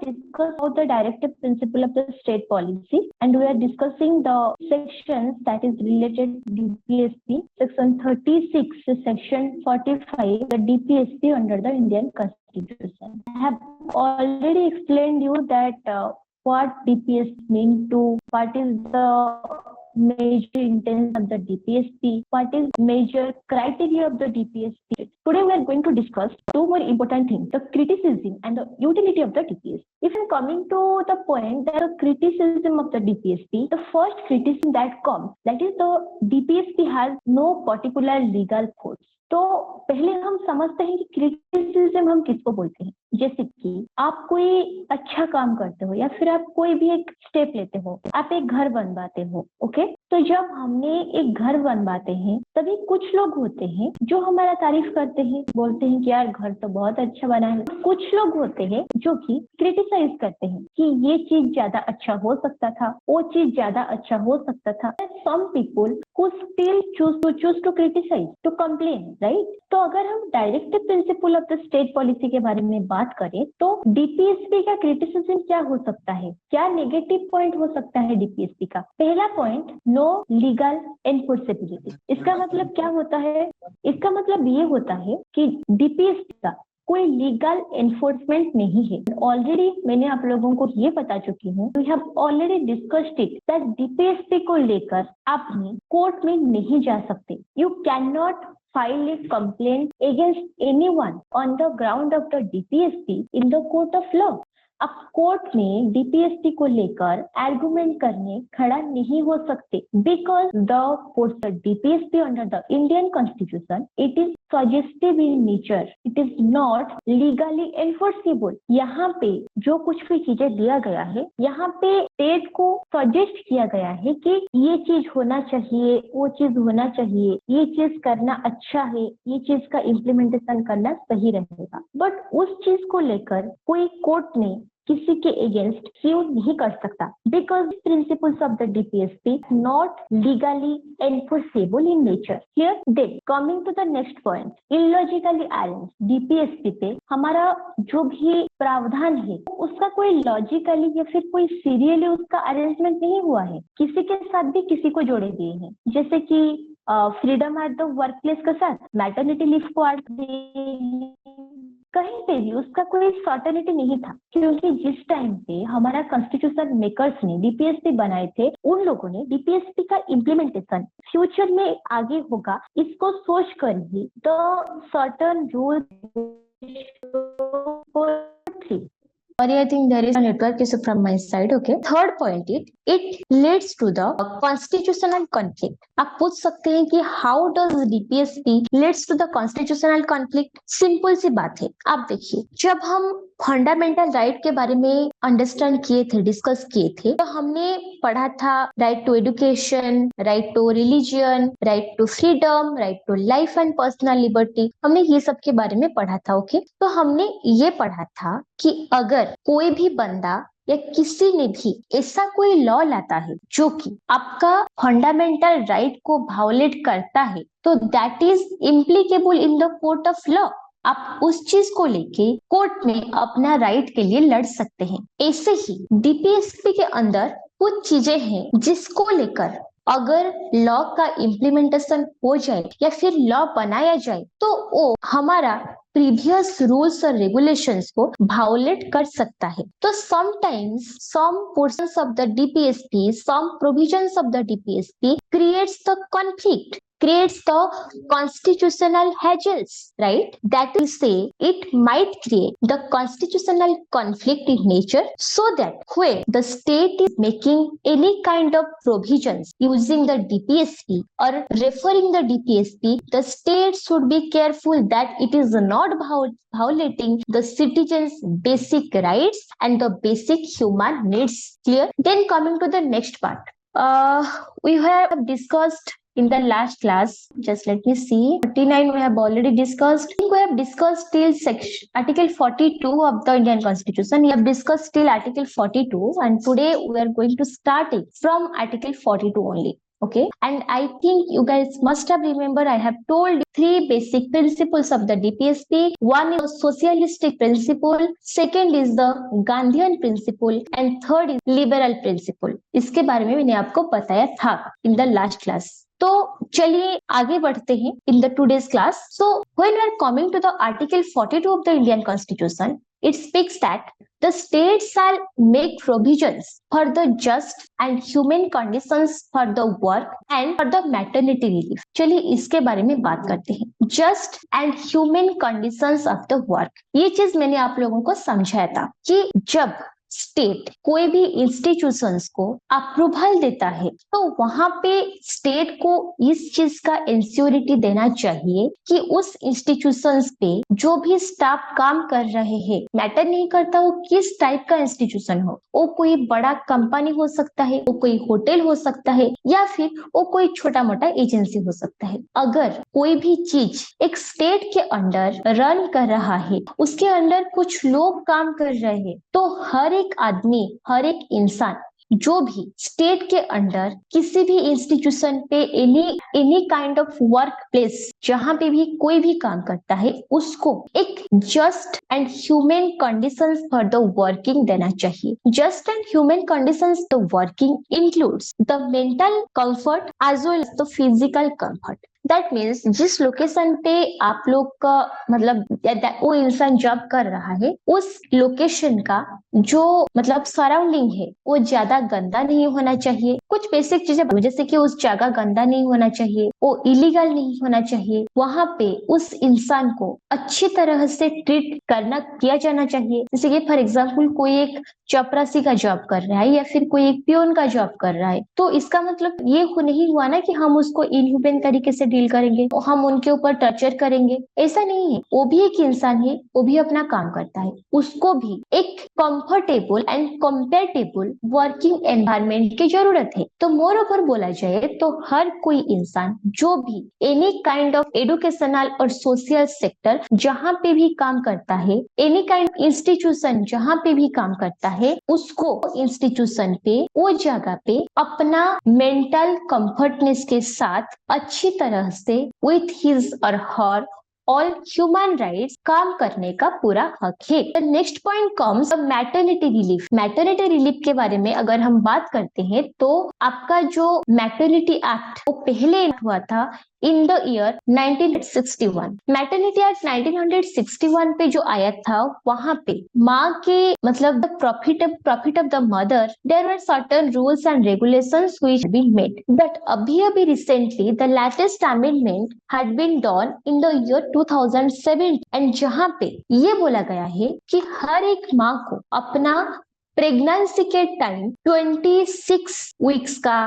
discuss about the directive principle of the state policy, and we are discussing the sections that is related to DPSP, section 36 to section 45, the DPSP under the Indian Constitution. I have already explained you that what DPSP mean to, what is the major intent of the DPSP, what is major criteria of the DPSP. Today we are going to discuss two more important things, the criticism and the utility of the DPSP. If I'm coming to the point that the criticism of the DPSP, the first criticism that comes, that is the DPSP has no particular legal force. तो पहले हम समझते हैं कि criticism हम किसको बोलते हैं। जैसे कि आप कोई अच्छा काम करते हो या फिर आप कोई भी एक स्टेप लेते हो, आप एक घर बनवाते हो, ओके। तो जब हमने एक घर बनवाते हैं तभी कुछ लोग होते हैं जो हमारा तारीफ करते हैं, बोलते हैं कि यार घर तो बहुत अच्छा बना है। कुछ लोग होते हैं जो कि क्रिटिसाइज करते हैं कि ये चीज ज्यादा अच्छा हो सकता था, वो चीज ज्यादा अच्छा हो सकता था। Some people who still choose to criticize, to complain, right? तो अगर हम directive principle of the state policy के बारे में बात करें तो डीपीएसपी का क्रिटिसिज्म क्या हो सकता है, क्या नेगेटिव पॉइंट हो सकता है डीपीएसपी का। पहला पॉइंट, नो लीगल एनफोर्सेबिलिटी। इसका मतलब क्या होता है? इसका मतलब ये होता है कि डीपीएसपी का कोई लीगल एनफोर्समेंट नहीं है। ऑलरेडी मैंने आप लोगों को ये बता चुकी हूँ, we have already discussed it that DPSP को लेकर आप कोर्ट में नहीं जा सकते। You can not file a complaint against anyone on the ground of the DPSP in the court of law. आप कोर्ट में डीपीएसपी को लेकर आर्गुमेंट करने खड़ा नहीं हो सकते, because the DPSP under the Indian constitution it is suggestive in nature, it is not legally enforceable. यहाँ पे जो कुछ भी चीजें दिया गया है, यहाँ पे स्टेट को सजेस्ट किया गया है कि ये चीज होना चाहिए, वो चीज होना चाहिए, ये चीज करना अच्छा है, ये चीज का इम्प्लीमेंटेशन करना सही रहेगा। बट उस चीज को लेकर कोई कोर्ट में किसी के अगेंस्ट क्यों नहीं कर सकता, because principles of the DPSP not legally enforceable in nature. Here then coming to the next point, illogically arrange. DPSP पे हमारा जो भी प्रावधान है उसका कोई लॉजिकली या फिर कोई सीरियली उसका अरेंजमेंट नहीं हुआ है, किसी के साथ भी किसी को जोड़े दिए हैं। जैसे कि freedom at the work place के साथ मैटरनिटी लीव को कहीं पे भी उसका कोई सर्टेनिटी नहीं था, क्योंकि जिस टाइम पे हमारा कॉन्स्टिट्यूशन मेकर्स ने डीपीएसपी बनाए थे, उन लोगों ने डीपीएसपी का इम्प्लीमेंटेशन फ्यूचर में आगे होगा इसको सोच कर ही the certain rule. Sorry, I think there is a network issue from my side. Okay. Third point, it leads to the constitutional conflict. आप पूछ सकते हैं कि how does DPSP leads to the constitutional conflict? Simple सी बात है। आप देखिए, जब हम फंडामेंटल राइट के बारे में अंडरस्टैंड किए थे, डिस्कस किए थे, तो हमने पढ़ा था right to education, right to religion, right to freedom, right to life and personal liberty. हमने ये सब के बारे में पढ़ा था। ओके, तो हमने ये पढ़ा था कि अगर कोई भी बंदा या किसी ने भी ऐसा कोई लॉ लाता है जो कि आपका फंडामेंटल राइट को वायोलेट करता है, तो that is implicable in the court of law. आप उस चीज को लेके कोर्ट में अपना राइट के लिए लड़ सकते हैं। ऐसे ही डीपीएसपी के अंदर कुछ चीजें हैं जिसको लेकर अगर लॉ का इम्प्लीमेंटेशन हो जाए या फिर लॉ बनाया जाए तो वो हमारा प्रीवियस रूल्स और रेगुलेशंस को वायोलेट कर सकता है। तो sometimes some portions of the DPSP, some provisions of the DPSP creates the conflict, creates the constitutional hedges, right? That is say, it might create the constitutional conflict in nature, so that where the state is making any kind of provisions using the DPSP or referring the DPSP, the state should be careful that it is not violating the citizens' basic rights and the basic human needs. Clear? Then coming to the next part, we have discussed in the last class, just let me see, 39 we have already discussed. I think we have discussed till section article 42 of the Indian Constitution. We have discussed till article 42 and today we are going to start it from article 42 only. Okay, and I think you guys must have remembered I have told you three basic principles of the DPSP. One is the socialistic principle, second is the Gandhian principle, and third is liberal principle. इसके बारे में मैंने आपको बताया था in the last class. तो चलिए आगे बढ़ते हैं in the today's class. So when we are coming to the Article 42 of the Indian Constitution, it speaks that the states shall make provisions for the just and human conditions for the work and for the maternity relief. चलिए इसके बारे में बात करते हैं. Just and human conditions of the work. ये चीज मैंने आप लोगों को समझाया था कि जब स्टेट कोई भी इंस्टीट्यूशंस को अप्रूवल देता है तो वहां पे स्टेट को इस चीज का इंश्योरिटी देना चाहिए कि उस इंस्टीट्यूशंस पे जो भी स्टाफ काम कर रहे हैं, मैटर नहीं करता वो किस टाइप का इंस्टीट्यूशन हो, वो कोई बड़ा कंपनी हो सकता है, वो कोई होटल हो सकता है, या फिर वो कोई छोटा मोटा एजेंसी हो सकता है. अगर कोई भी चीज एक स्टेट के अंडर रन कर रहा है, उसके अंडर कुछ लोग काम कर रहे हैं, तो हर एक आदमी, हर एक इंसान जो भी स्टेट के अंडर किसी भी इंस्टीट्यूशन पे any kind of work place जहां पे भी कोई भी काम करता है, उसको एक just and human conditions for the working देना चाहिए. Just and human conditions the working includes the mental comfort as well as the physical comfort. That means जिस लोकेशन पे आप लोग का मतलब वो इंसान जॉब कर रहा है, उस लोकेशन का जो मतलब सराउंडिंग है वो ज्यादा गंदा नहीं होना चाहिए. कुछ बेसिक चीजें जैसे कि उस जगह गंदा नहीं होना चाहिए, वो इलीगल नहीं होना चाहिए, वहां पे उस इंसान को अच्छी तरह से ट्रीट किया जाना चाहिए. जैसे कि फॉर एग्जाम्पल कोई एक चपरासी का जॉब कर रहा है या फिर कोई एक पियोन का जॉब कर रहा है, तो इसका मतलब ये नहीं हुआ ना कि हम उसको इनह्यूमन तरीके से डील करेंगे, हम उनके ऊपर टर्चर करेंगे. ऐसा नहीं है. वो भी एक इंसान है, वो भी अपना काम करता है, उसको भी एक comfortable and compatible working environment की जरूरत है. तो मोर ओवर बोला जाए तो हर कोई इंसान जो भी एनी काइंड ऑफ एजुकेशनल और सोशल सेक्टर जहां पे भी काम करता है, एनी काइंड इंस्टीट्यूशन जहां पे भी काम करता है, उसको इंस्टीट्यूशन पे वो जगह पे अपना मेंटल कंफर्टनेस के साथ अच्छी तरह से विथ हिज और हर ऑल ह्यूमन राइट्स काम करने का पूरा हक है. Next point comes maternity relief. Maternity relief के बारे में अगर हम बात करते हैं तो आपका जो मैटरनिटी एक्ट वो पहले हुआ था इन द ईयर 1961. मैटरनिटी एक्ट 1961 पे जो आया था, वहां पे माँ के मतलब the profit of the mother, there were certain rules and regulations which been made. But अभी recently the latest amendment had been done in the year 2007, and जहां पे ये बोला गया है कि हर एक माँ को अपना प्रेगनेंसी के टाइम 26 वीक्स का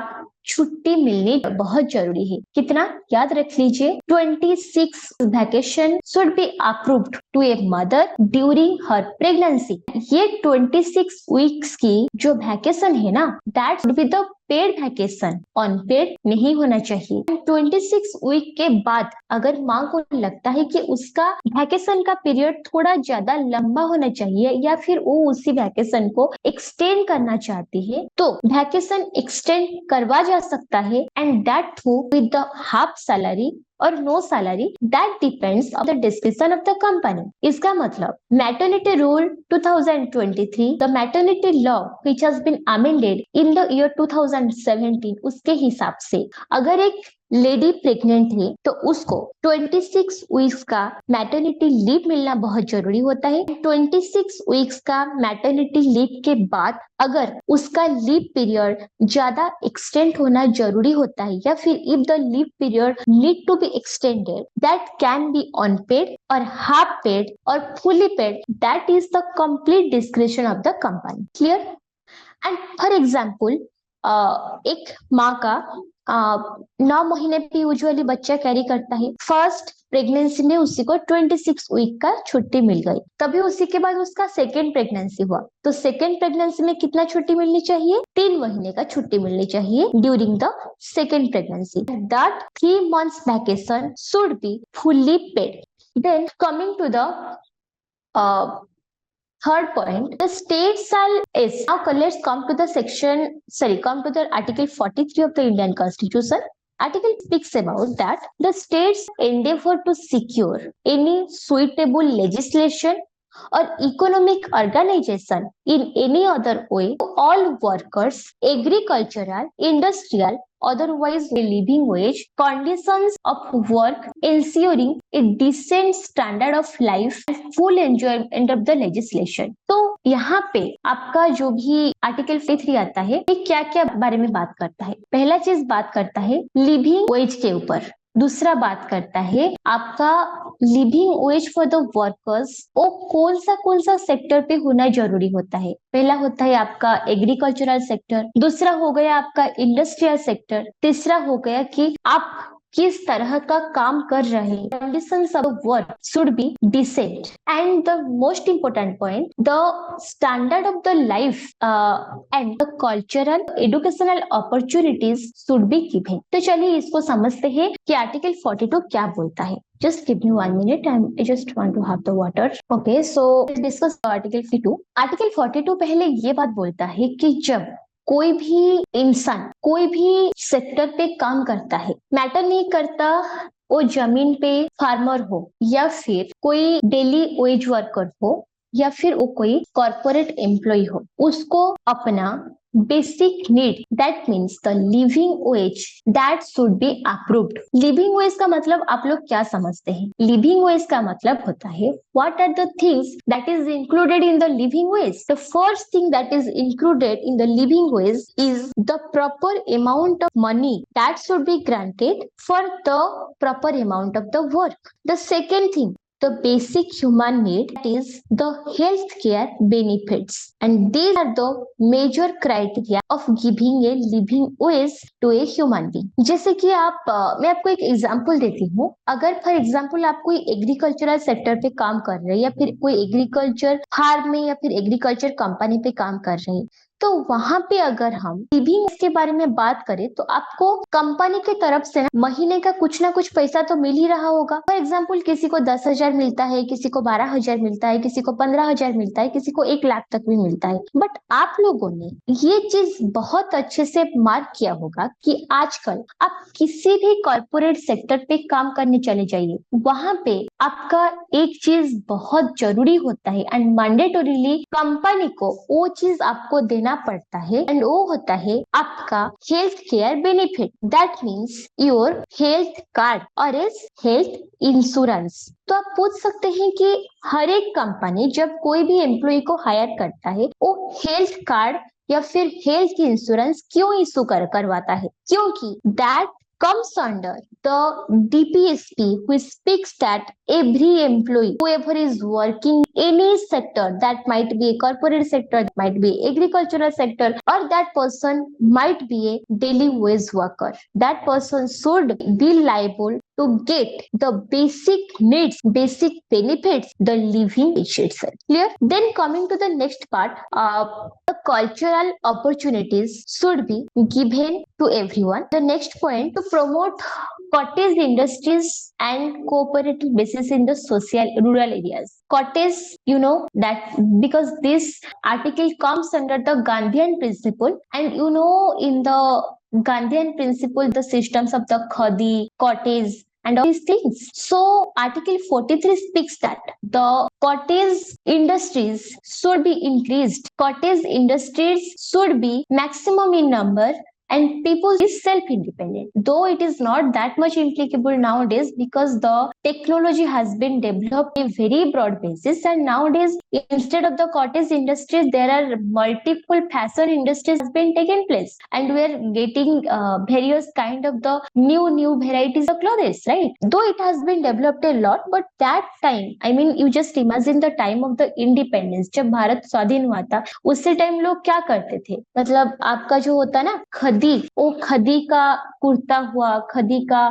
छुट्टी मिलनी बहुत जरूरी है. कितना याद रख लीजिए, 26 vacation should be approved to a mother during her pregnancy. ये 26 वीक्स की जो वैकेशन है ना, that should be the paid vacation, unpaid नहीं होना चाहिए. 26 वीक के बाद अगर माँ को लगता है कि उसका वैकेशन का पीरियड थोड़ा ज्यादा लंबा होना चाहिए या फिर वो उसी वैकेशन को एक्सटेंड करना चाहती है, तो वैकेशन एक्सटेंड करवा जा सकता है, and that through with the half salary और no salary. That depends on the description of the company. इसका मतलब maternity rule 2023, the maternity law which has been amended in the year 2017, उसके हिसाब से अगर एक लेडी प्रेग्नेंट है तो उसको 26 वीक्स का मैटरनिटी लीव मिलना बहुत जरूरी होता है. 26 वीक्स का मैटरनिटी लीव के बाद अगर उसका लीव पीरियड ज्यादा एक्सटेंड होना जरूरी होता है या फिर if the leave period need to be extended, that can be unpaid और हाफ पेड और fully paid. That is the complete description of the company. Clear? And for example एक माँ का 9 महीने पे यूजुअली बच्चा कैरी करता है. फर्स्ट प्रेगनेंसी में उसी को 26 वीक का छुट्टी मिल गई. तभी उसी के बाद उसका सेकेंड प्रेगनेंसी हुआ, तो सेकेंड प्रेगनेंसी में कितना छुट्टी मिलनी चाहिए? 3 महीने का छुट्टी मिलनी चाहिए during the second pregnancy. That 3 months vacation should be fully paid. Then coming to the Third point, the states are is now let's come to the come to the Article 43 of the Indian Constitution. Article speaks about that the states endeavor to secure any suitable legislation or economic organization in any other way to all workers, agricultural, industrial, otherwise a living wage, conditions of work, ensuring a decent standard of life and full enjoyment of the legislation. तो यहाँ पे आपका जो भी article 43 आता है ये क्या क्या बारे में बात करता है? पहला चीज बात करता है लिविंग वेज के ऊपर, दूसरा बात करता है आपका living ways for the workers वो कौन सा सेक्टर पे होना जरूरी होता है। पहला होता है आपका एग्रीकल्चरल सेक्टर, दूसरा हो गया आपका इंडस्ट्रियल सेक्टर, तीसरा हो गया कि आप किस तरह का काम कर रहे हैं। Conditions of work should be decent and the most important point the standard of the life and the cultural educational opportunities should be given. तो चलिए इसको समझते हैं कि आर्टिकल 42 क्या बोलता है। Just give me 1 minute. I just want to have the water. Okay, so let's discuss Article 42. Article 42 पहले ये बात बोलता है कि जब कोई भी इंसान कोई भी सेक्टर पे काम करता है, मैटर नहीं करता वो जमीन पे फार्मर हो या फिर कोई डेली वेज वर्कर हो या फिर वो कोई कॉर्पोरेट एम्प्लॉय हो, उसको अपना basic need that means the living ways that should be approved. Living veg का मतलब आप लोग क्या समझते हैं? लिविंग वेज का मतलब होता है what are the things that is included in the living wage. The first thing that is included in the living wage is the proper amount of money that should be granted for the proper amount of the work. The second thing, the basic human need, that is the health care benefits, and these are the major criteria of giving a living wage to a human being। जैसे कि मैं आपको एक example देती हूँ। अगर for example आप कोई एग्रीकल्चरल सेक्टर पे काम कर रहे हैं या फिर कोई एग्रीकल्चर फार्म में या फिर एग्रीकल्चर कंपनी पे काम कर रहे हैं, तो वहां पे अगर हम लिविंग के बारे में बात करें तो आपको कंपनी की तरफ से महीने का कुछ ना कुछ पैसा तो मिल ही रहा होगा। फॉर एग्जाम्पल किसी को 10,000 मिलता है, किसी को 12,000 मिलता है, किसी को 15,000 मिलता है, किसी को 1 लाख तक भी मिलता है। बट आप लोगों ने ये चीज बहुत अच्छे से मार्क किया होगा कि आजकल आप किसी भी कॉर्पोरेट सेक्टर पे काम करने चले जाइए, वहां पे आपका एक चीज बहुत जरूरी होता है एंड मैंडेटोरीली कंपनी को वो चीज आपको देना पड़ता है एंड वो होता है आपका health care benefit, that means your health card और इज हेल्थ इंश्योरेंस। तो आप पूछ सकते हैं कि हर एक कंपनी जब कोई भी एम्प्लॉय को हायर करता है वो हेल्थ कार्ड या फिर हेल्थ इंश्योरेंस क्यों इशू करवाता है? क्योंकि that comes under the DPSP, which speaks that every employee, whoever is working any sector, that might be a corporate sector, that might be agricultural sector, or that person might be a daily wage worker, that person should be liable to get the basic needs, basic benefits, the living wage itself. Clear? Then coming to the next part, the cultural opportunities should be given to everyone. The next point, to promote cottage industries and cooperative basis in the social rural areas. Cottage, you know that because this article comes under the Gandhian principle, and you know in the Gandhian principle the systems of the khadi, cottage and all these things. So Article 43 speaks that the cottage industries should be increased. Cottage industries should be maximum in number and people is self-independent. Though it is not that much applicable nowadays because the technology has been developed in a very broad basis, and nowadays instead of the cottage industries there are multiple fashion industries has been taken place, and we are getting various kind of the new varieties of clothes, right? Though it has been developed a lot, but that time, I mean you just imagine the time of the independence, जब भारत स्वाधीन हुआ था उसी time लोग क्या करते थे? मतलब आपका जो होता ना खदी, वो खदी का कुर्ता हुआ, खदी का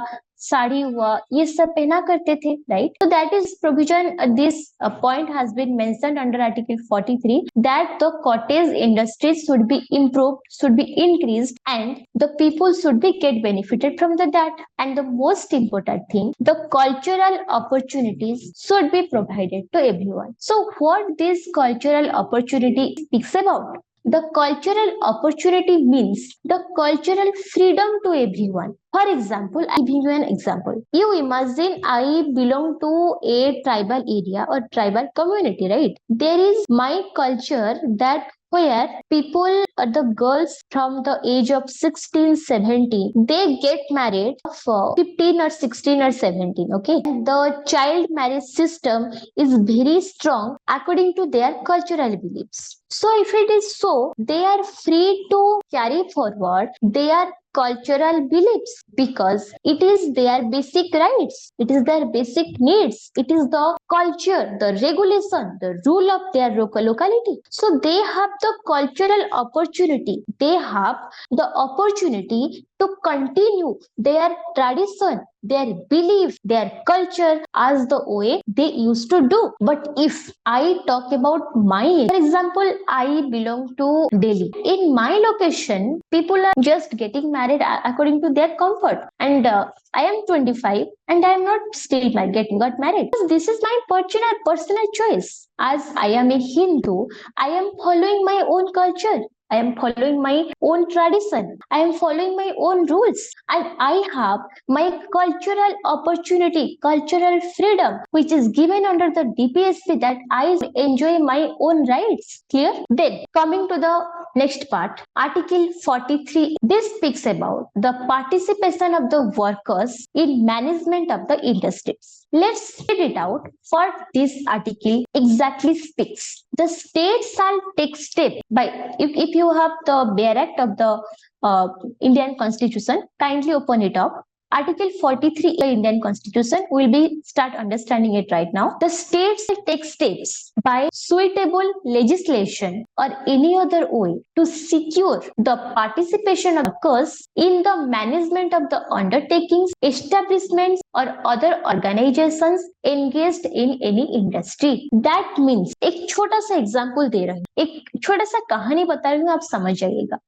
साड़ी हुआ, ये सब पहना करते थे, right? So that is provision, this point has been mentioned under Article 43 that the cottage industries should be improved, should be increased, and the people should be get benefited from that. And the most important thing, the cultural opportunities should be provided to everyone. So what this cultural opportunity speaks about? The cultural opportunity means the cultural freedom to everyone. For example, I give you an example. You imagine I belong to a tribal area or tribal community, right? There is my culture that where people, the girls from the age of 16, 17, they get married for 15 or 16 or 17, okay? And the child marriage system is very strong according to their cultural beliefs. So if it is so, they are free to carry forward their cultural beliefs because it is their basic rights, it is their basic needs, it is the culture, the regulation, the rule of their locality. So they have the cultural opportunity, they have the opportunity to continue their tradition, their belief, their culture as the way they used to do. But if I talk about my, for example, I belong to Delhi. In my location, people are just getting married according to their comfort, and I am 25 and I am not still got married. This is my personal choice. As I am a Hindu, I am following my own culture, I am following my own tradition, I am following my own rules, and I have my cultural opportunity, cultural freedom, which is given under the DPSP, that I enjoy my own rights. Clear? Then coming to the next part, Article 43. This speaks about the participation of the workers in management of the industries. Let's read it out. For this article exactly speaks. The state shall take step by, if you have the Bare Act of the Indian Constitution, kindly open it up. Article 43 of the Indian Constitution, will be start understanding it right now. The states will take steps by suitable legislation or any other way to secure the participation of workers in the management of the undertakings, establishments or other organizations engaged in any industry. That means, एक छोटा सा example दे रही हूँ, एक छोटा सा कहानी बता रही हूँ, आप समझ जाइएगा।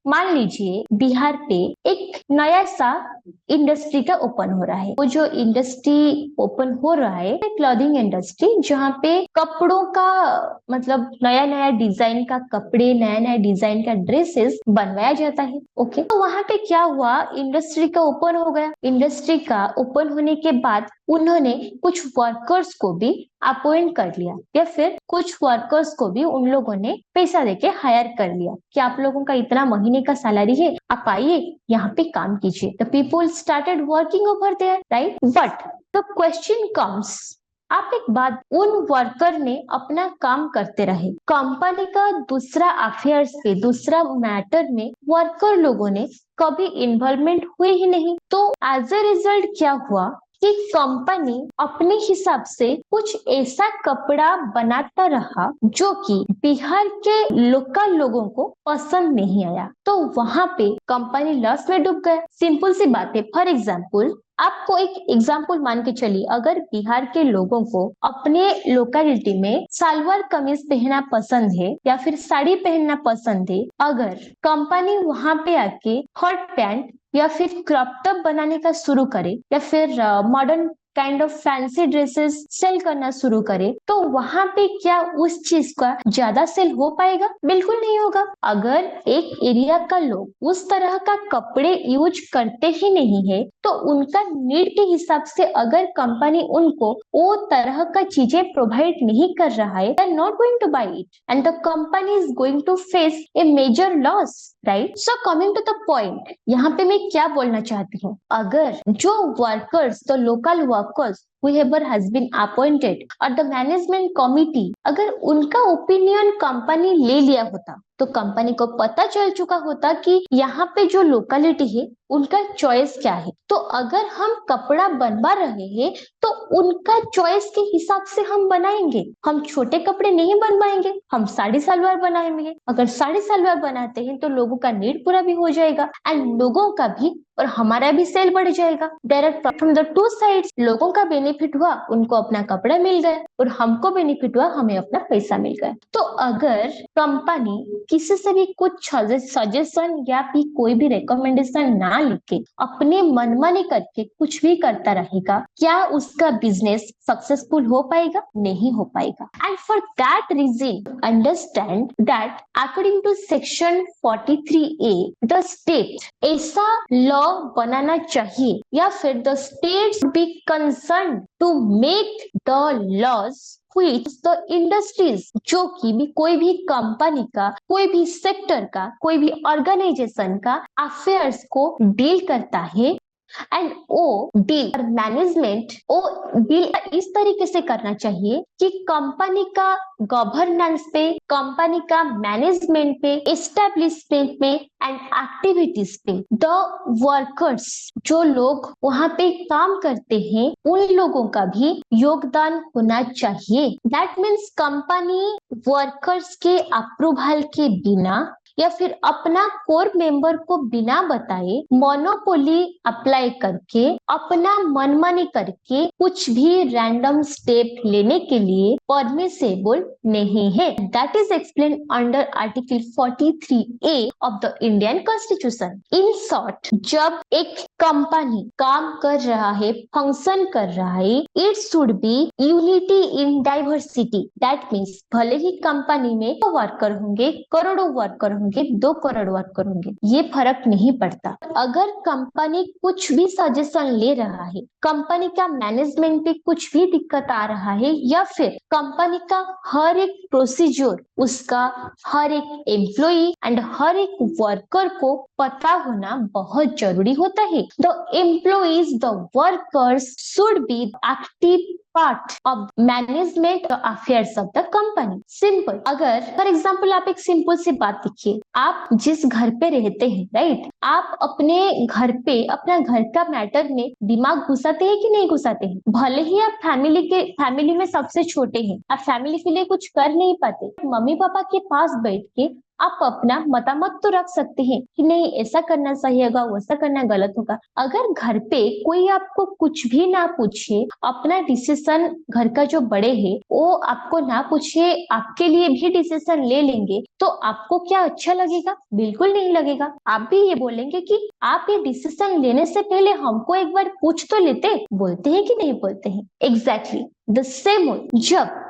मान लीजिए बिहार पे एक नया सा इंडस्ट्री का ओपन हो रहा है। वो जो इंडस्ट्री ओपन हो रहा है क्लॉथिंग इंडस्ट्री, जहाँ पे कपड़ों का मतलब नया नया डिजाइन का कपड़े, नया नया डिजाइन का ड्रेसेस बनवाया जाता है। ओके, तो वहां पे क्या हुआ, इंडस्ट्री का ओपन हो गया। इंडस्ट्री का ओपन होने के बाद उन्होंने कुछ वर्कर्स को भी अपॉइंट कर लिया, या फिर कुछ वर्कर्स को भी उन लोगों ने पैसा देके हायर कर लिया कि आप लोगों का इतना महीने का सैलरी है, आप आइए यहाँ पे काम कीजिए। The people started working over there, right? But the question comes, आप एक बात, उन वर्कर ने अपना काम करते रहे, कंपनी का दूसरा अफेयर्स पे, दूसरा मैटर में वर्कर लोगों ने कभी इन्वॉल्वमेंट हुए ही नहीं। तो एज ए रिजल्ट क्या हुआ कि कंपनी अपने हिसाब से कुछ ऐसा कपड़ा बनाता रहा जो कि बिहार के लोकल लोगों को पसंद नहीं आया, तो वहां पे कंपनी लॉस में डूब गया। सिंपल सी बात है। फॉर एग्जाम्पल, आपको एक एग्जाम्पल मान के चलिए, अगर बिहार के लोगों को अपने लोकेलिटी में सलवार कमीज पहनना पसंद है या फिर साड़ी पहनना पसंद है, अगर कंपनी वहां पे आके हॉट पैंट या फिर क्रॉप टॉप बनाने का शुरू करे या फिर modern kind of fancy dresses sale करना शुरू करे, तो वहां पे क्या उस चीज का ज्यादा सेल हो पाएगा? बिल्कुल नहीं होगा। अगर एक एरिया का लोग उस तरह का कपड़े यूज करते ही नहीं है, तो उनका नीड के हिसाब से अगर कंपनी उनको वो तरह का चीजें प्रोवाइड नहीं कर रहा है, they are not going to buy it and the company is going to face a major loss, right? So coming to the point, यहाँ पे मैं क्या बोलना चाहती हूँ, अगर जो वर्कर्स, तो local workers whoever has been appointed or the management committee, अगर उनका ओपिनियन कंपनी ले लिया होता तो कंपनी को पता चल चुका होता कि यहाँ पे जो लोकेलिटी है उनका चॉइस क्या है। तो अगर हम कपड़ा बनवा रहे हैं तो उनका चॉइस के हिसाब से हम बनाएंगे। हम छोटे कपड़े नहीं बनवाएंगे, हम साड़ी सलवार बनाएंगे। अगर साड़ी सलवार बनाते हैं तो लोगों का नीड पूरा भी हो जाएगा एंड लोगों का भी और हमारा भी सेल बढ़ जाएगा। Direct from the two sides, लोगों का बेनिफिट हुआ, उनको अपना कपड़ा मिल गया और हमको बेनिफिट हुआ, हमें अपना पैसा मिल गया। तो अगर कंपनी किसी से भी कुछ सजेशन या फिर कोई भी रिकमेंडेशन ना लेके अपने मनमानी करके कुछ भी करता रहेगा, क्या उसका बिजनेस सक्सेसफुल हो पाएगा? नहीं हो पाएगा। And for that reason understand that according to section 43A the state ऐसा लॉ बनाना चाहिए या फिर the states be concern to make the laws which the industries, जो कि भी कोई भी कंपनी का, कोई भी सेक्टर का, कोई भी ऑर्गेनाइजेशन का अफेयर्स को डील करता है एंड वो डील मैनेजमेंट वो डील इस तरीके से करना चाहिए कि कंपनी का गवर्नेंस पे, कंपनी का मैनेजमेंट पे, एस्टेब्लिशमेंट पे एंड एक्टिविटीज पे द वर्कर्स, जो लोग वहां पे काम करते हैं, उन लोगों का भी योगदान होना चाहिए। दैट मीन्स कंपनी वर्कर्स के अप्रूवल के बिना या फिर अपना कोर मेंबर को बिना बताए मोनोपोली अप्लाई करके अपना मनमानी करके कुछ भी रैंडम स्टेप लेने के लिए परमिसेबल नहीं है। That is explain under article 43A of the Indian constitution. In short, जब एक कंपनी काम कर रहा है, फंक्शन कर रहा है, it should be unity in diversity. That means भले ही कंपनी में वर्कर होंगे, करोड़ों वर्कर होंगे, 2 करोड़ वर्कर होंगे, ये फर्क नहीं पड़ता। अगर कंपनी कुछ भी सजेशन ले रहा है, कंपनी का मैनेजमेंट पे कुछ भी दिक्कत आ रहा है या फिर कंपनी का हर एक प्रोसीजर, उसका हर एक एम्प्लॉई एंड हर एक वर्कर को पता होना बहुत जरूरी होता है। The employees, the workers should be active part of management affairs of the company. Simple, अगर फॉर एग्जाम्पल आप एक सिंपल सी बात देखिए, आप जिस घर पे रहते हैं, राइट, आप अपने घर पे अपना घर का मैटर में दिमाग घुसाते हैं कि नहीं घुसाते हैं? भले ही आप फैमिली में सबसे छोटे हैं, आप फैमिली के लिए कुछ कर नहीं पाते, मम्मी पापा के पास बैठ के आप अपना मतामत तो रख सकते हैं कि नहीं ऐसा करना सही होगा, वैसा करना गलत होगा। अगर घर पे कोई आपको कुछ भी ना पूछे, अपना डिसीजन घर का जो बड़े हैं वो आपको ना पूछे आपके लिए भी डिसीजन ले लेंगे, तो आपको क्या अच्छा लगेगा? बिल्कुल नहीं लगेगा। आप भी ये बोलेंगे कि आप ये डिसीजन लेने से पहले हमको एक बार पूछ तो लेते। बोलते हैं कि नहीं बोलते हैं? एग्जैक्टली द सेम वे, जब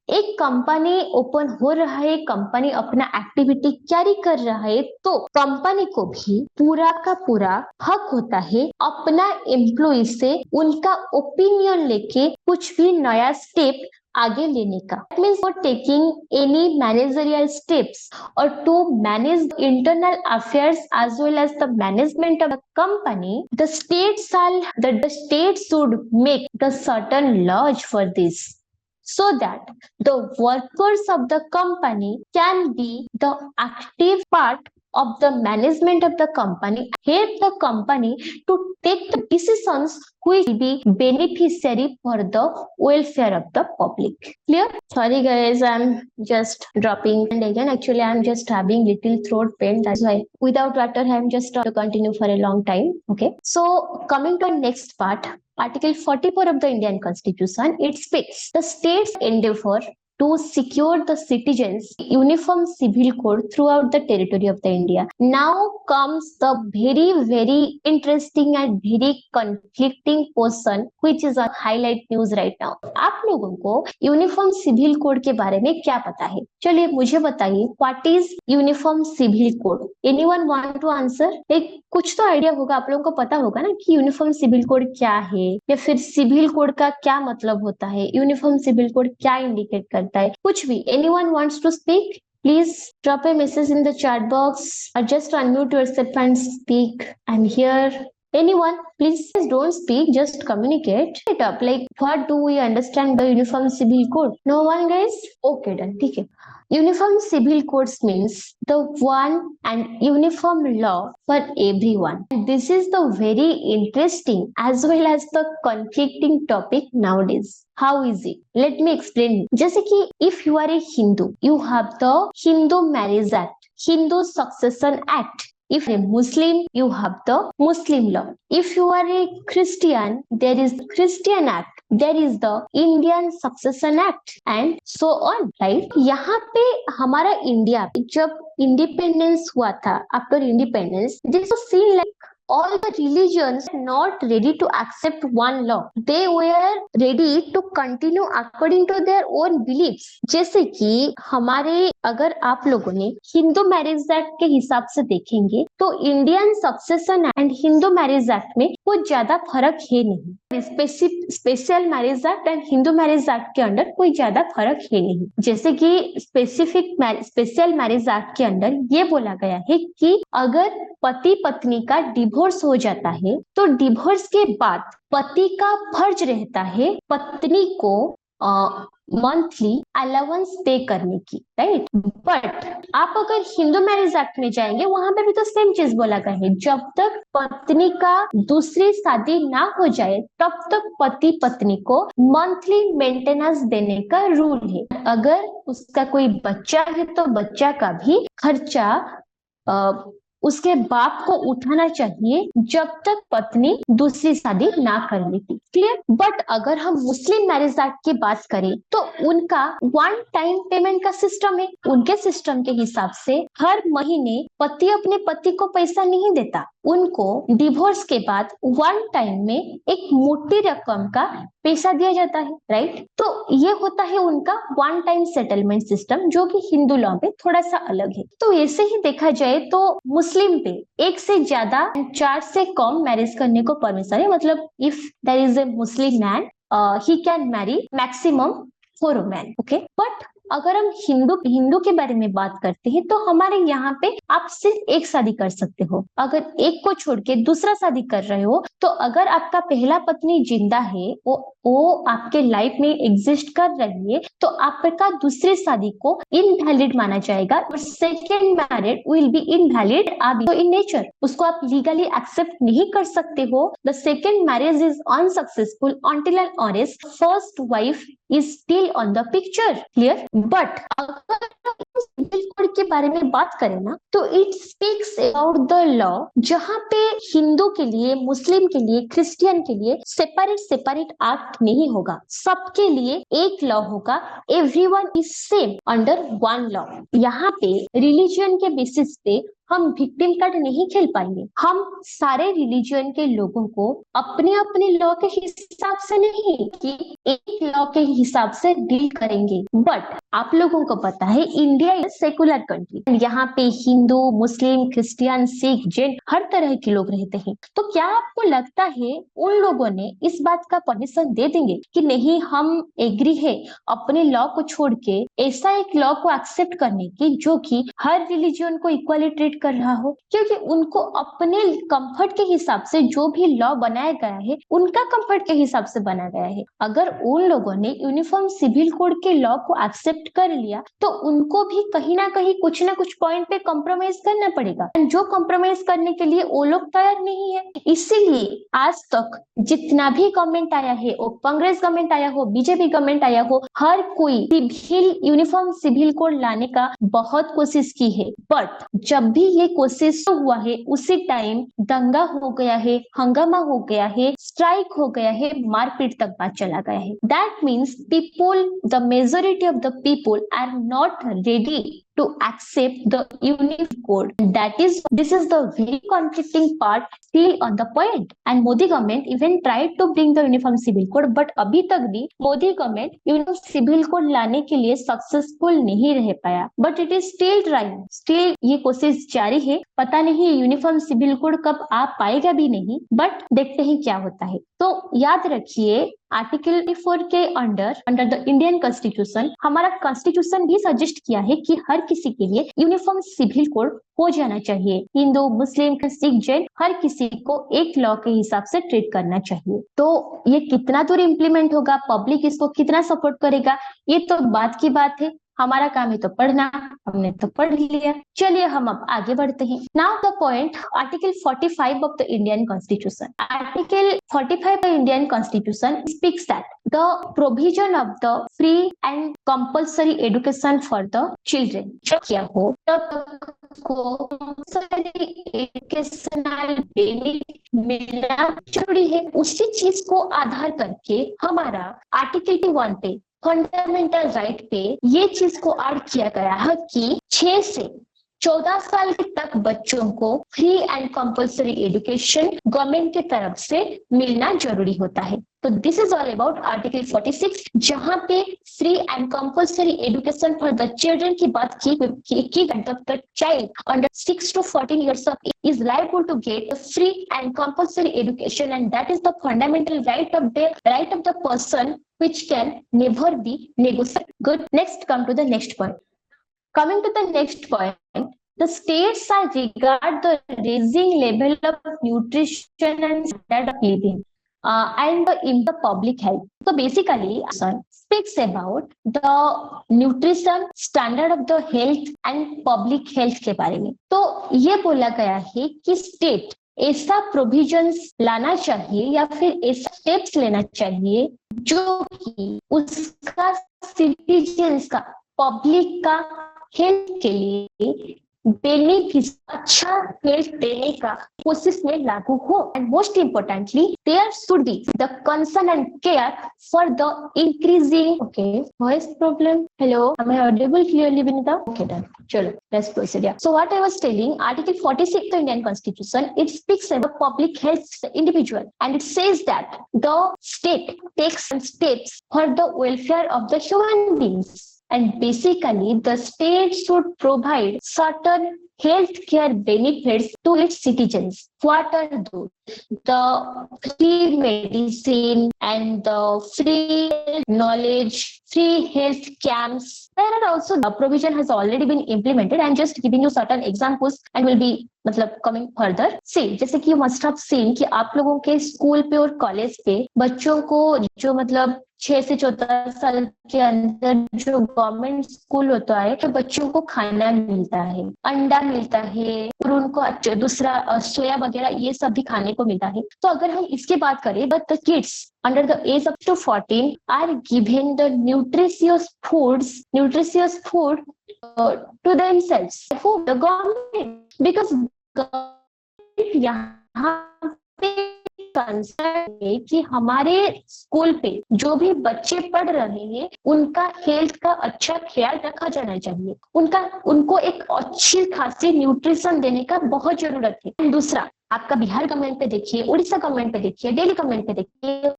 एक कंपनी ओपन हो रहा है, कंपनी अपना एक्टिविटी कैरी कर रहा है, तो कंपनी को भी पूरा का पूरा हक होता है अपना एम्प्लॉय से उनका ओपिनियन लेके कुछ भी नया स्टेप आगे लेने का। That means for taking any managerial steps or to manage internal affairs as well as the management of the company, the state should make the certain laws for this, so that the workers of the company can be the active part of the management of the company, help the company to take the decisions which will be beneficiary for the welfare of the public. Clear? Sorry guys, I'm just dropping, and again actually I'm just having little throat pain, that's why without water I'm just to continue for a long time. Okay, so coming to next part, Article 44 of the Indian Constitution, it speaks the states endeavor to secure the citizens uniform civil code throughout the territory of the India. Now comes the very interesting and very conflicting portion which is a highlight news right now. आप लोगों को uniform civil code के बारे में क्या पता है? चलिए मुझे बताइए, what is uniform civil code? Anyone want to answer? एक कुछ तो आइडिया होगा, आप लोगों को पता होगा ना कि यूनिफॉर्म सिविल कोड क्या है, या फिर सिविल कोड का क्या मतलब होता है, यूनिफॉर्म सिविल कोड क्या इंडिकेट करता है, कुछ भी। Anyone wants to speak? Please drop a message in the chat box or just unmute yourself and speak. I'm here. Anyone, please don't speak, just communicate it up. Like, what do we understand the Uniform Civil Code? No one, guys? Okay, done. Okay. Uniform Civil Codes means the one and uniform law for everyone. This is the very interesting as well as the conflicting topic nowadays. How is it? Let me explain. जैसे कि if you are a Hindu, you have the Hindu Marriage Act, Hindu Succession Act. If you're a Muslim, you have the Muslim law. If you are a Christian, there is Christian Act. There is the Indian Succession Act and so on, right? यहाँ पे हमारा India जब independence हुआ था, after independence, this was scene like all the religions were not ready to accept one law. They were ready to continue according to their own beliefs. जैसे कि हमारे अगर आप लोगों ने हिंदू मैरिज एक्ट के हिसाब से देखेंगे तो Indian succession and Hindu marriage act में कुछ ज्यादा फर्क है नहीं. Special marriage act and Hindu marriage act के अंदर कोई ज्यादा फर्क है नहीं. जैसे कि स्पेशल मैरिज एक्ट के अंदर ये बोला गया है कि अगर पति पत्नी का डिवोर्स हो जाता है तो डिवोर्स के बाद पति का फर्ज रहता है पत्नी को मंथली अलाउंस पे करने की, राइट. बट आप अगर हिंदू मैरिज एक्ट में जाएंगे वहां पे भी तो सेम चीज बोला गया है. जब तक पत्नी का दूसरी शादी ना हो जाए तब तक पति पत्नी को मंथली मेंटेनेंस देने का रूल है. अगर उसका कोई बच्चा है तो बच्चा का भी खर्चा उसके बाप को उठाना चाहिए जब तक पत्नी दूसरी शादी ना कर लेती. क्लियर. बट अगर हम मुस्लिम मैरिज एक्ट की बात करें तो उनका वन टाइम पेमेंट का सिस्टम है. उनके सिस्टम के हिसाब से हर महीने पति अपने पति को पैसा नहीं देता. उनको डिवोर्स के बाद वन टाइम में एक मोटी रकम का पैसा दिया जाता है, राइट. तो ये होता है उनका वन टाइम सेटलमेंट सिस्टम जो कि हिंदू लॉ में थोड़ा सा अलग है. तो ऐसे ही देखा जाए तो मुस्लिम पे एक से ज्यादा 4 से कम मैरिज करने को परमिशन है. मतलब if there is a Muslim man he can marry maximum 4 women. Okay. But अगर हम हिंदू के बारे में बात करते हैं तो हमारे यहाँ पे आप सिर्फ एक शादी कर सकते हो. अगर एक को छोड़ के दूसरा शादी कर रहे हो तो अगर आपका पहला पत्नी जिंदा है वो आपके लाइफ में एग्जिस्ट कर रही है तो आपका दूसरी शादी को इनवैलिड माना जाएगा और second married will be invalid in nature. उसको आप लीगली एक्सेप्ट नहीं कर सकते हो. The second marriage is unsuccessful until and unless first wife is still on the picture. Clear? But अगर सिविल कोड के बारे में बात करें ना तो it speaks about the law जहाँ पे हिंदू के लिए, मुस्लिम के लिए, क्रिश्चियन के लिए सेपरेट एक्ट नहीं होगा. सबके लिए एक लॉ होगा. Everyone is same under one law. यहाँ पे रिलीजन के बेसिस पे हम विक्टिम कार्ड नहीं खेल पाएंगे. हम सारे रिलीजन के लोगों को अपने अपने लॉ के हिसाब से नहीं कि एक लॉ के हिसाब से डील करेंगे. बट आप लोगों को पता है इंडिया इज सेकुलर कंट्री. यहाँ पे हिंदू, मुस्लिम, क्रिश्चियन, सिख, जैन हर तरह के लोग रहते हैं. तो क्या आपको लगता है उन लोगों ने इस बात का परमिशन दे देंगे कि नहीं हम एग्री है अपने लॉ को छोड़ के ऐसा एक लॉ को एक्सेप्ट करने की जो कि हर रिलीजन को इक्वली ट्रीट कर रहा हो? क्योंकि उनको अपने कंफर्ट के हिसाब से जो भी लॉ बनाया गया है उनका कंफर्ट के हिसाब से बनाया गया है. अगर उन लोगों ने यूनिफॉर्म सिविल कोड के लॉ को एक्सेप्ट कर लिया तो उनको भी कहीं ना कुछ पॉइंट पे कॉम्प्रोमाइज करना पड़ेगा. जो कॉम्प्रोमाइज करने के लिए वो लोग तैयार नहीं है. इसीलिए आज तक जितना भी गवर्नमेंट आया है, वो कांग्रेस गवर्नमेंट आया हो, बीजेपी गवर्नमेंट आया हो, हर कोई यूनिफॉर्म सिविल कोड लाने का बहुत कोशिश की है. बट जब भी ये कोशिश हुआ है उसी टाइम दंगा हो गया है, हंगामा हो गया है, स्ट्राइक हो गया है, मारपीट तक बात चला गया है. That means people, the majority of the people are not ready to accept the uniform code. This is the very conflicting part still on the point. And Modi government even tried to bring the uniform civil code, but अभी तक भी Modi government uniform civil code लाने के लिए successful नहीं रह पाया. But it is still trying. Still ये कोशिश जारी है. पता नहीं यूनिफॉर्म सिविल कोड कब आ पाएगा भी नहीं, बट देखते हैं क्या होता है. तो याद रखिए आर्टिकल 4 के अंडर द इंडियन कॉन्स्टिट्यूशन, हमारा कॉन्स्टिट्यूशन भी सजेस्ट किया है कि हर किसी के लिए यूनिफॉर्म सिविल कोड हो जाना चाहिए। हिंदू, मुस्लिम, सिख, जैन हर किसी को एक लॉ के हिसाब से ट्रीट करना चाहिए। तो ये कितना दूर इम्प्लीमेंट होगा, पब्लिक इसको कितना सपोर्ट करेगा, ये तो बात की बात है। हमारा काम है तो पढ़ना, हमने तो पढ़ लिया। चलिए हम अब आगे बढ़ते हैं। Now the point, article 45 of the Indian constitution. Article 45 of Indian constitution speaks that the provision of the free and compulsory education for the children. क्या हो तब को एजुकेशनल बेनिफिट मिलना जरूरी है। उसी चीज को आधार करके हमारा आर्टिकल 1 पे फंडामेंटल राइट पे ये चीज को ऐड किया गया है कि 6 से 14 साल तक बच्चों को free and compulsory education government की तरफ से मिलना जरूरी होता है। तो this is all about article 46, जहां पे free and compulsory education for the children की बात की the child under 6 to 14 years of age is liable to get a free and compulsory education, and that is the fundamental right of the person which can never be negotiated. Good. Next, come to the next point. Coming to the next point, the states are regard the raising level of nutrition and standard of living and in the public health. So basically, speaks about the nutrition, standard of the health and public health के बारे में। तो ये बोला गया है कि state ऐसा प्रोविजंस लाना चाहिए या फिर ऐसा स्टेप्स लेना चाहिए जो कि उसका सिटीजन्स का, पब्लिक का हेल्थ के लिए बेनिफिट, अच्छा हेल्थ देने का कोशिश में लागू हो। And most importantly there should be the concern and care for the increasing voice problem. Hello, am I audible clearly, Vinita? Okay, done. Chalo, let's proceed. Yeah. So what I was telling, Article 46 of the Indian Constitution, it speaks about public health individual, and it says that the state takes some steps for the welfare of the human beings. And basically, the state should provide certain healthcare benefits to its citizens. What are those? The free medicine and the free knowledge, free health camps. There are also the provision has already been implemented. I'm just giving you certain examples and will be coming further. See, जैसे कि you must have seen कि आप लोगों के school पे और college पे बच्चों को जो 6 से 14 साल के अंदर जो गवर्नमेंट स्कूल होता है तो बच्चों को खाना मिलता है, अंडा मिलता है और उनको दूसरा सोया वगैरह ये सब भी खाने को मिलता है। तो अगर हम इसकी बात करें, but the kids under the age up to 14 are given the nutritious food to themselves. For the government, because government यहाँ पे कंसर्न है कि हमारे स्कूल पे जो भी बच्चे पढ़ रहे हैं उनका हेल्थ का अच्छा ख्याल रखा जाना चाहिए, उनको एक अच्छी खासी न्यूट्रिशन देने का बहुत जरूरत है। दूसरा, आपका बिहार गवर्नमेंट पे देखिए, उड़ीसा गवर्नमेंट पे देखिए, दिल्ली गवर्नमेंट पे देखिए,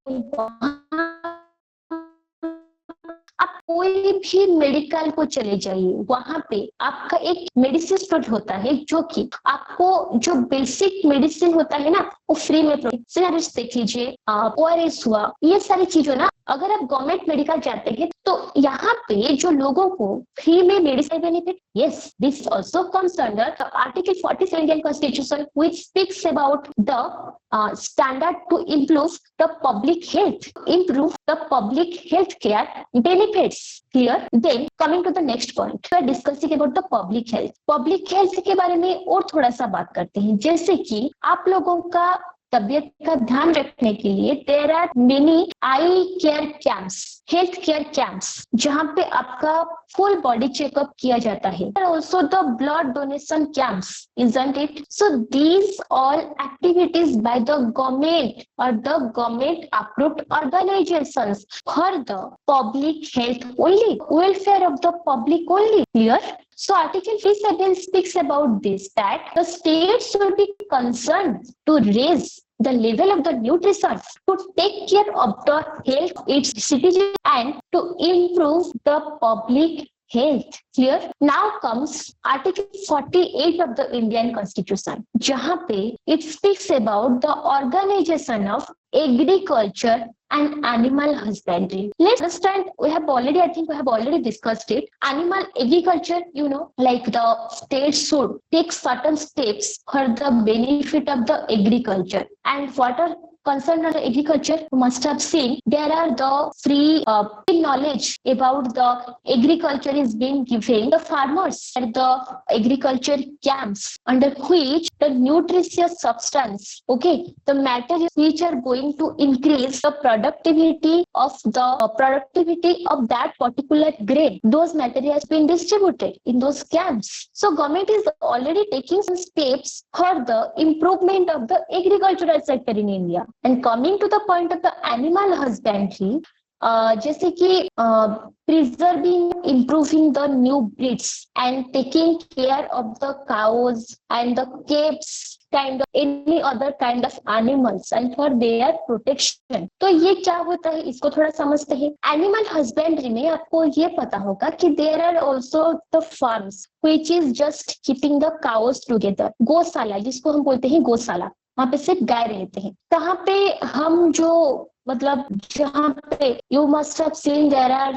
आप कोई भी मेडिकल को चले जाइए, वहां पे आपका एक मेडिसिन स्टोर होता है जो कि आपको जो बेसिक मेडिसिन होता है ना वो फ्री में सिनारिस्ट देख लीजिए, ORS हुआ, ये सारी चीजों ना अगर आप गवर्नमेंट मेडिकल जाते हैं तो यहाँ पे जो लोगों को फ्री में medicine benefit, yes, this also comes under article 47 Indian constitution which speaks about the standard to improve the public health care benefits. Clear? Then coming to the next point, we are discussing about the public health. Public health के बारे में और थोड़ा सा बात करते हैं, जैसे कि आप लोगों का तबियत का ध्यान रखने के लिए there are many eye care camps, health care camps, जहाँ पे आपका फुल बॉडी चेकअप किया जाता है। Also the blood donation camps, isn't it? So these all activities by the government or the government approved organizations for the public health only, welfare of the public only. Clear? So Article 37 speaks about this, that the state should be concerned to raise the level of the nutrition, to take care of the health of its citizens and to improve the public health. Clear? Now comes Article 48 of the Indian Constitution, जहाँ पे it speaks about the organization of agriculture and animal husbandry. Let's understand. I think we have already discussed it. Animal agriculture, like the state should take certain steps for the benefit of the agriculture. And what are concerned on agriculture, you must have seen there are the free knowledge about the agriculture is being given the farmers at the agriculture camps, under which the nutritious substance, the materials which are going to increase the productivity of that particular grain, those materials being distributed in those camps. So government is already taking some steps for the improvement of the agricultural sector in India. And coming to the point of the animal husbandry, जैसे कि preserving, improving the new breeds and taking care of the cows and the capes, kind of any other kind of animals and for their protection. तो ये क्या होता है, इसको थोड़ा समझते हैं. Animal husbandry में आपको ये पता होगा कि there are also the farms which is just keeping the cows together. गौशाला, जिसको हम बोलते हैं गौशाला, वहां पे सिर्फ गाय रहते हैं. कहाँ पे हम जो मतलब जहाँ पे you must have seen there are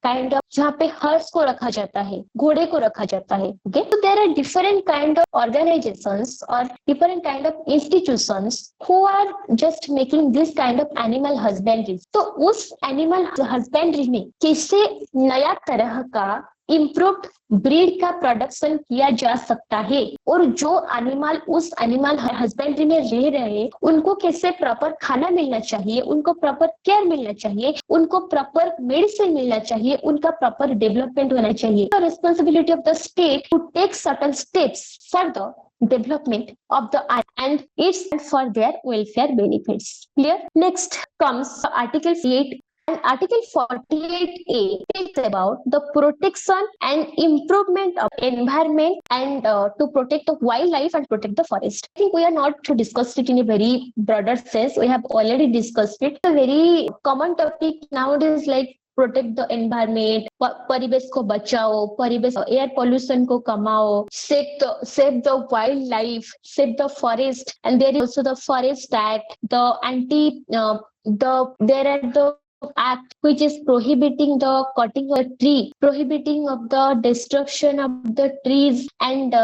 kind of जहाँ पे हर्स को रखा जाता है, घोड़े को रखा जाता है. ओके, तो there are different kind of organisations और different kind of institutions who are just making this kind of animal husbandry. तो उस एनिमल हस्बेंड्री में कैसे नया तरह का इम्प्रूव्ड ब्रीड का प्रोडक्शन किया जा सकता है और जो एनिमल उस एनिमल हस्बेंड्री में रह रहे उनको कैसे प्रॉपर खाना मिलना चाहिए, उनको प्रॉपर केयर मिलना चाहिए, उनको प्रॉपर मेडिसिन मिलना चाहिए, उनका प्रॉपर डेवलपमेंट होना चाहिए. The responsibility of the state to take certain steps for the development of the and it's for their welfare benefits. Clear? Next comes Article 8. And Article 48A speaks about the protection and improvement of environment and to protect the wildlife and protect the forest. I think we are not to discuss it in a very broader sense. We have already discussed it. A very common topic nowadays, like protect the environment, परिवेश को बचाओ, परिवेश air pollution को कमाओ, save the wildlife, save the forest, and there is also the Forest Act, there are the act which is prohibiting the cutting of a tree, prohibiting of the destruction of the trees, and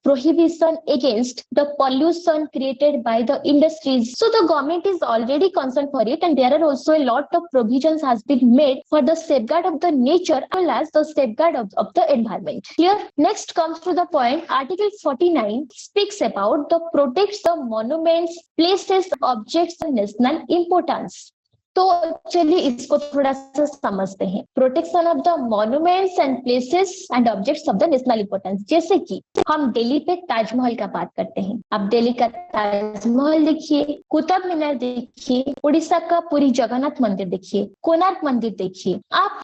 prohibition against the pollution created by the industries. So the government is already concerned for it, and there are also a lot of provisions has been made for the safeguard of the nature as well as the safeguard of the environment. Clear? Next comes to the point, Article 49 speaks about the protects the monuments, places, objects of national importance. तो चलिए इसको थोड़ा सा समझते हैं. Protection of the monuments and places and objects of the national importance. जैसे कि हम दिल्ली पे ताजमहल का बात करते हैं. आप दिल्ली का ताजमहल देखिए, कुतुब मीनार देखिए, उड़ीसा का पुरी जगन्नाथ मंदिर देखिए, कोणार्क मंदिर देखिए. आप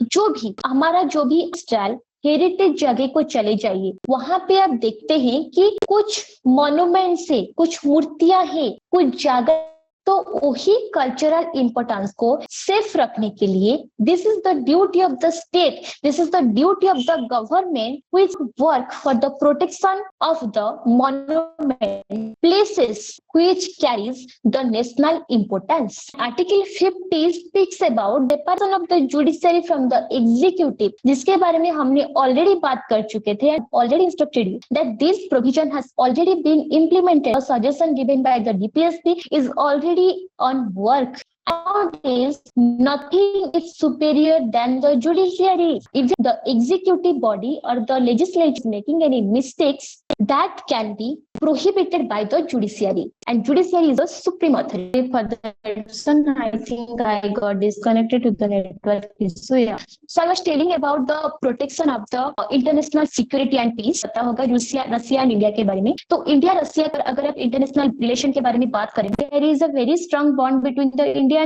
हमारा जो भी स्टाइल हेरिटेज जगह को चले जाइए, वहां पे आप देखते हैं कि कुछ मॉन्यूमेंट्स है, कुछ मूर्तियां हैं, कुछ जगह, तो वही कल्चरल इंपोर्टेंस को सेफ रखने के लिए this is the duty of the state, this is the duty of the government which work for the protection of the monument places which carries the national importance. Article 50 speaks about separation of the judiciary from the executive, जिसके बारे में हमने already बात कर चुके थे. Already instructed you that this provision has already been implemented. A suggestion given by the DPSP is already on work. Nowadays, nothing is superior than the judiciary. If the executive body or the legislature is making any mistakes, that can be prohibited by the judiciary, and judiciary is the supreme authority. For the person, I think I got disconnected to the network. So yeah, so I was telling about the protection of the international security and peace. पता होगा Russia and India के बारे में. तो India Russia अगर आप international relation के बारे में बात करें, there is a very strong bond between the India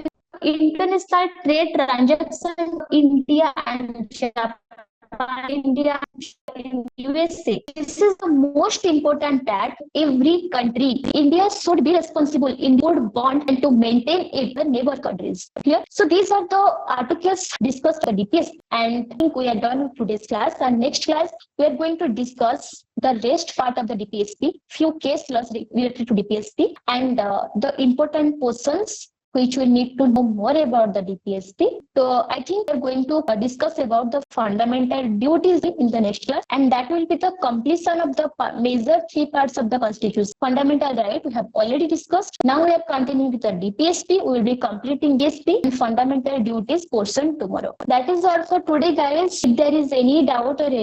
international trade transaction India and Japan. India, in USA. This is the most important that every country, India should be responsible in good bond and to maintain it the neighbor countries. Clear? So these are the articles discussed by DPS, and I think we are done with today's class. And next class we are going to discuss the rest part of the DPSP, few case laws related to DPSP, and the important portions which we need to know more about the DPSP. So I think we're going to discuss about the fundamental duties in the next class, and that will be the completion of the major three parts of the Constitution. Fundamental right we have already discussed. Now we are continuing with the DPSP. We will be completing DSP and fundamental duties portion tomorrow. That is all for today, guys. If there is any doubt or